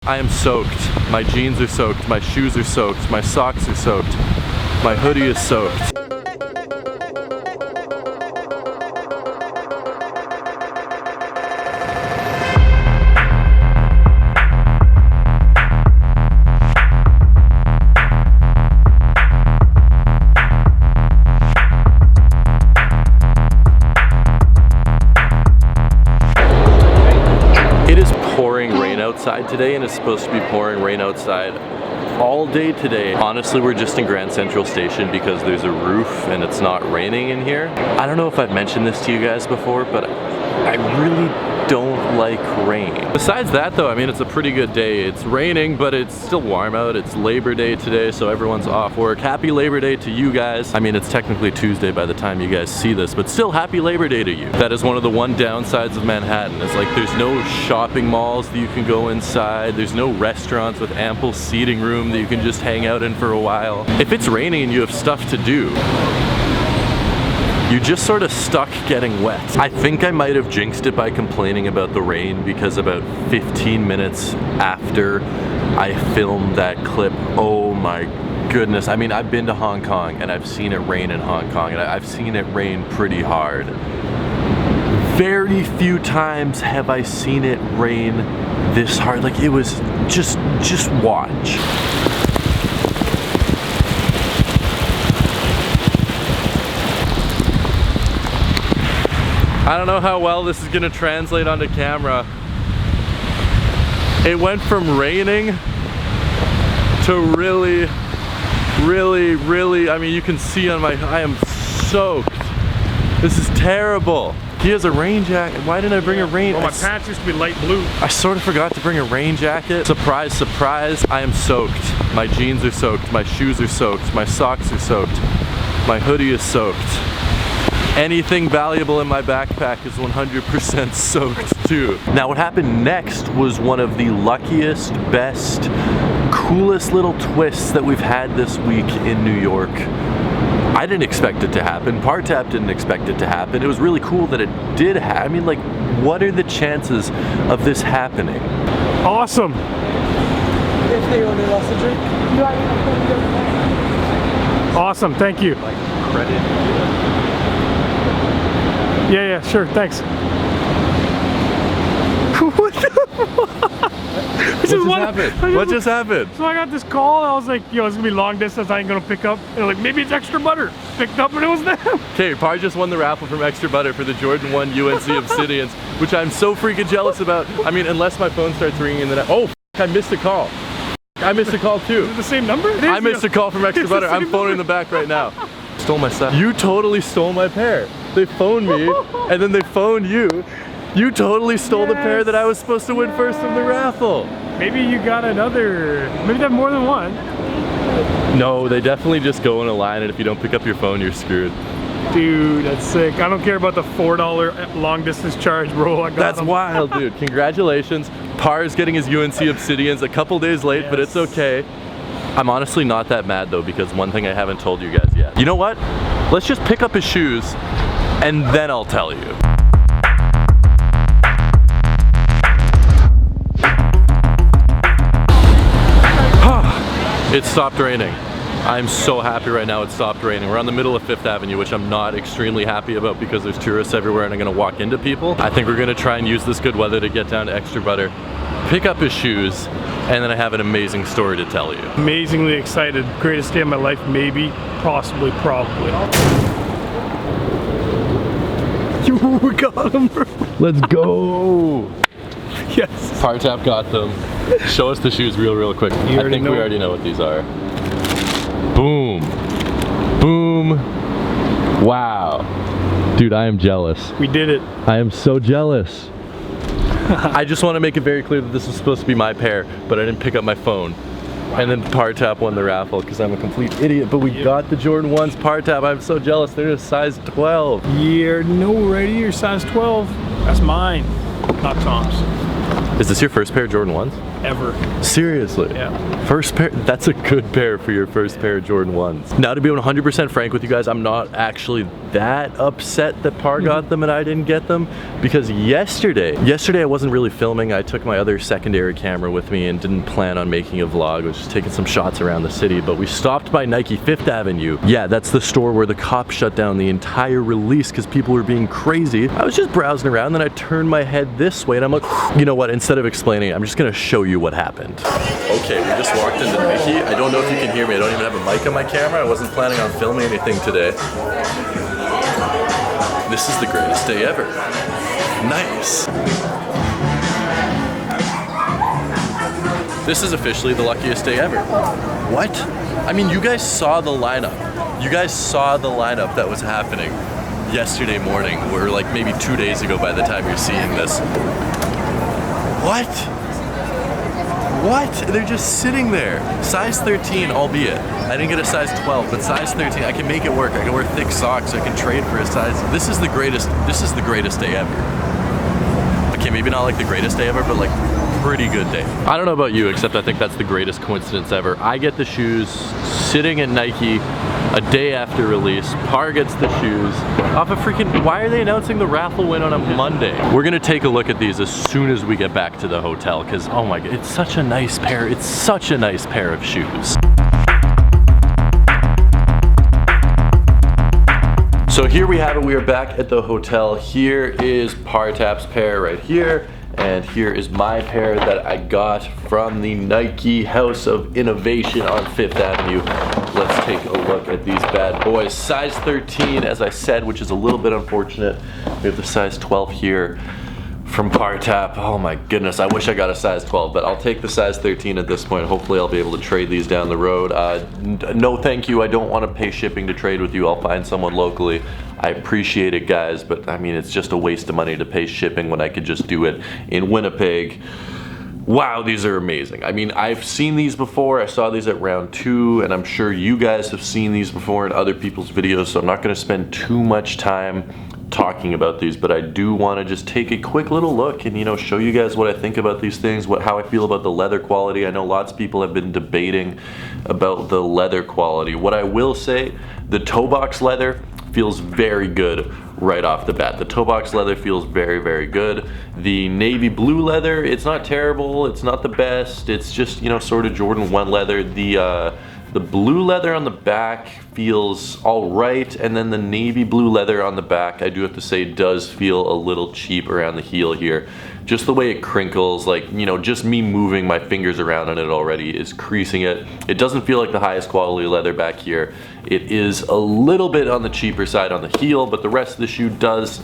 I am soaked. My jeans are soaked. My shoes are soaked. My socks are soaked. My hoodie is soaked. Pouring rain outside today, and it's supposed to be pouring rain outside all day today. Honestly, we're just in Grand Central Station because there's a roof and it's not raining in here. I don't know if I've mentioned this to you guys before, but I really don't like rain. Besides that though, I mean, it's a pretty good day. It's raining, but it's still warm out. It's Labor Day today, so everyone's off work. Happy Labor Day to you guys. I mean, it's technically Tuesday by the time you guys see this, but still happy Labor Day to you. That is one of the downsides of Manhattan. It's like there's no shopping malls that you can go inside. There's no restaurants with ample seating room that you can just hang out in for a while. If it's raining and you have stuff to do, you're just sort of stuck getting wet. I think I might have jinxed it by complaining about the rain because about 15 minutes after I filmed that clip, oh my goodness. I mean, I've been to Hong Kong and I've seen it rain in Hong Kong, and I've seen it rain pretty hard. Very few times have I seen it rain this hard. Like, it was just watch. I don't know how well this is gonna translate onto camera. It went from raining to really, I mean, you can see on I am soaked. This is terrible. He has a rain jacket. Why didn't I bring a rain? Well, my pants used to be light blue. I sort of forgot to bring a rain jacket. Surprise, surprise, I am soaked. My jeans are soaked. My shoes are soaked. My socks are soaked. My hoodie is soaked. Anything valuable in my backpack is 100% soaked too. Now what happened next was one of the luckiest, best, coolest little twists that we've had this week in New York. I didn't expect it to happen. Partap didn't expect it to happen. It was really cool that it did happen. I mean, like, what are the chances of this happening? Awesome. If they only lost a drink. Awesome, thank you. Like, credit. Yeah, sure, thanks. What the fuck? What just happened? So I got this call, I was like, yo, it's gonna be long distance, I ain't gonna pick up. And like, maybe it's extra butter. Picked up and it was them. Okay, Par just won the raffle from Extra Butter for the Jordan 1 UNC Obsidians, which I'm so freaking jealous about. I mean, unless my phone starts ringing and then I missed a call. I missed a call too. Is it the same number? I missed a call from Extra Butter. I'm phoning them back right now. Stole my stuff. You totally stole my pair. They phoned me and then they phoned you. You totally stole the pair that I was supposed to win first in the raffle. Maybe you got another, maybe they have more than one. No, they definitely just go in a line, and if you don't pick up your phone, you're screwed. Dude, that's sick. I don't care about the $4 long distance charge, bro. I got That's them. wild, dude. Congratulations. Par's getting his UNC Obsidians a couple days late, but it's okay. I'm honestly not that mad though, because one thing I haven't told you guys yet. You know what? Let's just pick up his shoes and then I'll tell you. It stopped raining. I'm so happy right now it stopped raining. We're on the middle of 5th Avenue, which I'm not extremely happy about because there's tourists everywhere and I'm gonna walk into people. I think we're gonna try and use this good weather to get down to Extra Butter, pick up his shoes, and then I have an amazing story to tell you. Amazingly excited. Greatest day of my life, maybe, possibly, probably. We got him, bro. Let's go. Yes. Partap got them. Show us the shoes real quick. I think we already know what these are. Boom. Boom. Wow. Dude, I am jealous. We did it. I am so jealous. I just want to make it very clear that this was supposed to be my pair, but I didn't pick up my phone. And then Partap won the raffle because I'm a complete idiot, but we got the Jordan 1s Partap. I'm so jealous. They're a size 12. You're ready, you're size 12. That's mine, not Tom's. Is this your first pair of Jordan 1s? ever. Seriously? Yeah. First pair, that's a good pair for your first pair of Jordan 1s. Now, to be 100% frank with you guys, I'm not actually that upset that Par got them and I didn't get them, because yesterday I wasn't really filming. I took my other secondary camera with me and didn't plan on making a vlog. I was just taking some shots around the city, but we stopped by Nike 5th Avenue. Yeah, that's the store where the cops shut down the entire release because people were being crazy. I was just browsing around, then I turned my head this way and I'm like, you know what, instead of explaining it, I'm just gonna show you what happened. Okay, we just walked into Nike. I don't know if you can hear me. I don't even have a mic on my camera. I wasn't planning on filming anything today. This is the greatest day ever. Nice. This is officially the luckiest day ever. What? I mean, you guys saw the lineup. You guys saw the lineup that was happening yesterday morning, or like maybe 2 days ago by the time you're seeing this. What? What? They're just sitting there. Size 13, albeit. I didn't get a size 12, but size 13, I can make it work. I can wear thick socks, I can trade for a size. This is the greatest day ever. Okay, maybe not like the greatest day ever, but like pretty good day. I don't know about you, except I think that's the greatest coincidence ever. I get the shoes sitting at Nike a day after release. Par gets the shoes off a freaking, why are they announcing the raffle win on a Monday? We're gonna take a look at these as soon as we get back to the hotel, because oh my god, it's such a nice pair. It's such a nice pair of shoes. So here we have it, we are back at the hotel. Here is Partap's pair right here, and here is my pair that I got from the Nike House of Innovation on 5th Avenue. Let's take a look at these bad boys. Size 13, as I said, which is a little bit unfortunate. We have the size 12 here from Partap. Oh my goodness, I wish I got a size 12, but I'll take the size 13 at this point. Hopefully I'll be able to trade these down the road. No thank you, I don't want to pay shipping to trade with you. I'll find someone locally. I appreciate it, guys, but I mean, it's just a waste of money to pay shipping when I could just do it in Winnipeg. Wow, these are amazing. I mean, I've seen these before. I saw these at round 2, and I'm sure you guys have seen these before in other people's videos, so I'm not gonna spend too much time talking about these, but I do want to just take a quick little look and, you know, show you guys what I think about these things, how I feel about the leather quality. I know lots of people have been debating about the leather quality. What I will say, the toe box leather feels very good right off the bat. The toe box leather feels very, very good. The navy blue leather, it's not terrible, it's not the best, it's just, you know, sort of Jordan 1 leather. The blue leather on the back feels all right, and then the navy blue leather on the back, I do have to say, does feel a little cheap around the heel here. Just the way it crinkles, like, you know, just me moving my fingers around on it already is creasing it. It doesn't feel like the highest quality leather back here. It is a little bit on the cheaper side on the heel, but the rest of the shoe does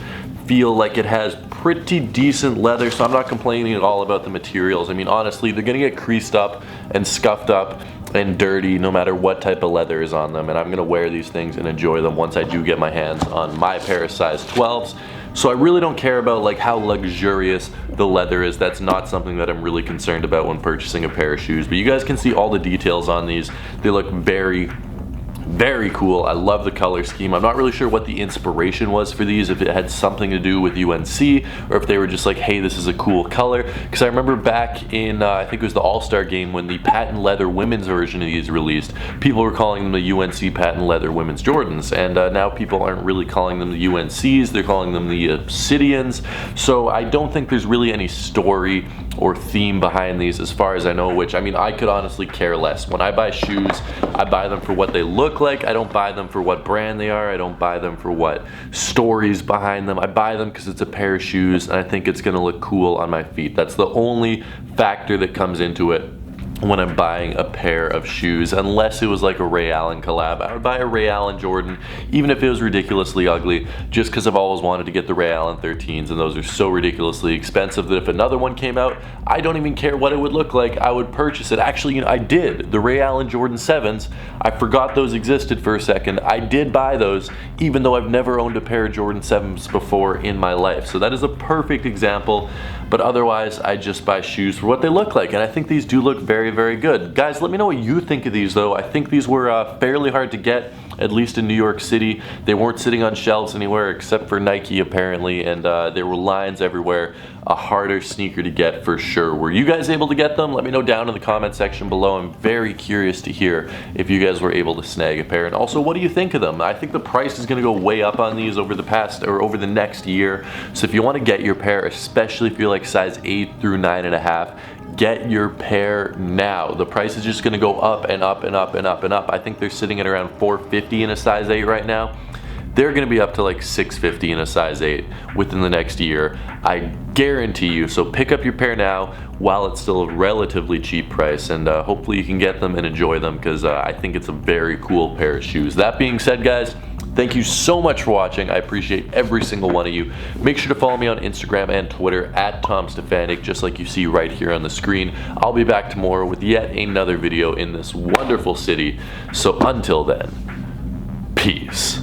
feel like it has pretty decent leather, so I'm not complaining at all about the materials. I mean, honestly, they're gonna get creased up and scuffed up and dirty no matter what type of leather is on them, and I'm gonna wear these things and enjoy them once I do get my hands on my pair of size 12s. So I really don't care about like how luxurious the leather is. That's not something that I'm really concerned about when purchasing a pair of shoes, but you guys can see all the details on these. They look very, very cool. I love the color scheme. I'm not really sure what the inspiration was for these, if it had something to do with UNC or if they were just like, hey, this is a cool color. Because I remember back in, I think it was the All-Star game when the patent leather women's version of these released, people were calling them the UNC patent leather women's Jordans, and now people aren't really calling them the UNCs, they're calling them the Obsidians. So I don't think there's really any story or theme behind these as far as I know, which, I mean, I could honestly care less. When I buy shoes, I buy them for what they look like. I don't buy them for what brand they are. I don't buy them for what stories behind them. I buy them because it's a pair of shoes and I think it's gonna look cool on my feet. That's the only factor that comes into it when I'm buying a pair of shoes, unless it was like a Ray Allen collab. I would buy a Ray Allen Jordan, even if it was ridiculously ugly, just because I've always wanted to get the Ray Allen 13s, and those are so ridiculously expensive that if another one came out, I don't even care what it would look like, I would purchase it. Actually, you know, I did. The Ray Allen Jordan 7s, I forgot those existed for a second. I did buy those, even though I've never owned a pair of Jordan 7s before in my life. So that is a perfect example, but otherwise, I just buy shoes for what they look like, and I think these do look very, very good. Guys, let me know what you think of these though. I think these were fairly hard to get. at least in New York City. They weren't sitting on shelves anywhere except for Nike apparently, and there were lines everywhere. A harder sneaker to get for sure. Were you guys able to get them? Let me know down in the comment section below. I'm very curious to hear if you guys were able to snag a pair. And also, what do you think of them? I think the price is gonna go way up on these over the next year. So if you wanna get your pair, especially if you're like size 8 through 9.5, get your pair now. The price is just gonna go up and up and up and up and up. I think they're sitting at around $450 in a size 8 right now. They're gonna be up to like $650 in a size 8 within the next year. I guarantee you. So pick up your pair now while it's still a relatively cheap price, and hopefully you can get them and enjoy them, because I think it's a very cool pair of shoes. That being said, guys, thank you so much for watching. I appreciate every single one of you. Make sure to follow me on Instagram and Twitter at Tom Stefanik, just like you see right here on the screen. I'll be back tomorrow with yet another video in this wonderful city. So until then, peace.